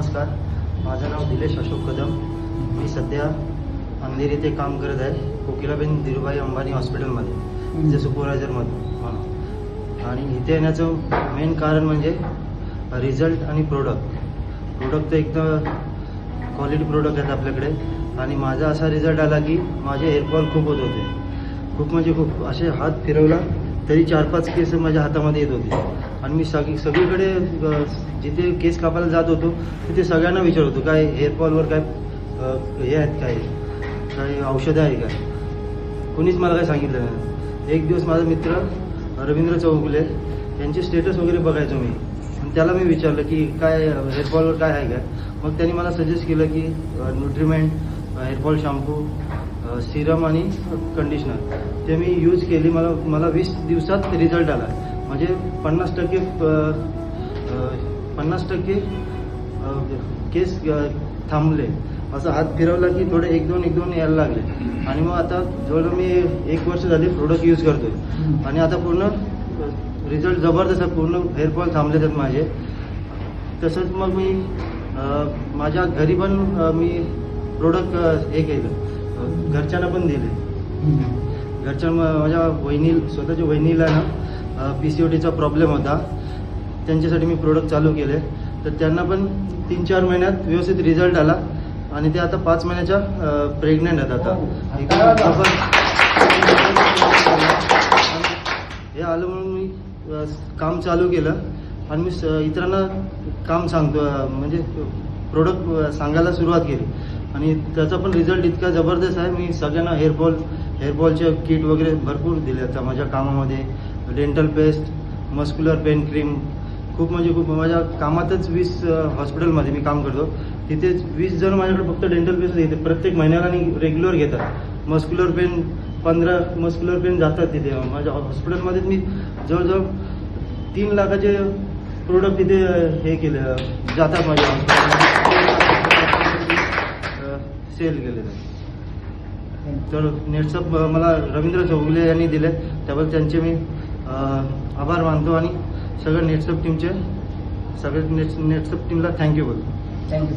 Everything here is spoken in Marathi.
नमस्कार, माझं नाव दिलेश अशोक कदम. मी सध्या अंधेरी येथे काम करत आहे, कोकिलाबेन धीरूभाई अंबानी हॉस्पिटलमध्ये तिथे सुपरवायझरमधून. आणि इथे येण्याचं मेन कारण म्हणजे रिझल्ट आणि प्रोडक्ट तर एकदम क्वालिटी प्रोडक्ट आहेत आपल्याकडे. आणि माझा असा रिझल्ट आला की माझे हेअरफॉल खूप होत होते, खूप म्हणजे खूप. असे हात फिरवला तरी 4-5 केस माझ्या हातामध्ये येत होते. आणि मी सगळीकडे जिथे केस कापायला जात होतो तिथे सगळ्यांना विचारत होतो काय हेअरफॉलवर काय हे आहेत, काय औषधं आहे काय. कोणीच मला काय सांगितलं नाही. एक दिवस माझा मित्र रवींद्र चौगुले यांचे स्टेटस वगैरे बघायचो मी, आणि त्याला मी विचारलं की काय हेअरफॉलवर काय आहे काय. मग त्यांनी मला सजेस्ट केलं की न्यूट्रिमेंट हेअरफॉल शॅम्पू, सिरम आणि कंडिशनर ते मी यूज केली. मला 20 दिवसात रिझल्ट आला. म्हणजे 50% केस थांबले. असं हात फिरवला की थोडे एक दोन यायला लागले. आणि मग आता जवळजवळ मी 1 वर्ष झाली प्रोडक्ट यूज करतोय. आणि आता पूर्ण रिझल्ट जबरदस्त आहे, पूर्ण हेअरफॉल थांबले आहेत माझे. तसंच मग मी माझ्या घरी पण मी प्रोडक्ट हे केलं, घरच्यांना पण दिले. माझ्या स्वतःच्या वहिनीला ना PCODचा प्रॉब्लेम होता, त्यांच्यासाठी मी प्रोडक्ट चालू केले. तर त्यांना पण 3-4 महिन्यात व्यवस्थित रिझल्ट आला. आणि ते आता 5 महिन्याच्या प्रेग्नंट आहेत आता. हे आलं म्हणून मी काम चालू केलं. आणि मी इतरांना काम सांगतो, म्हणजे प्रोडक्ट सांगायला सुरुवात केली. आणि त्याचा पण रिझल्ट इतका जबरदस्त आहे. मी सगळ्यांना हेअरफॉलचे किट वगैरे भरपूर दिले आता माझ्या कामामध्ये. Dental paste, muscular pain cream, खूप म्हणजे खूप. माझ्या कामातच 20 हॉस्पिटलमध्ये मी काम करतो, तिथे 20 जण माझ्याकडे फक्त डेंटल पेस्ट घेते प्रत्येक महिन्याला आणि रेग्युलर घेतात. मस्क्युलर पेन 15 मस्क्युलर पेन जातात तिथे. माझ्या हॉस्पिटलमध्ये मी जवळजवळ 3 लाखाचे प्रोडक्ट तिथे हे केले जातात माझ्या सेल केलेलं. तर नेटसप मला रवींद्र चौगुले यांनी दिले, त्याबद्दल त्यांचे मी आभार मानतो. आणि सगळ्या नेटसप टीमला थँक्यू बोलतो. थँक्यू.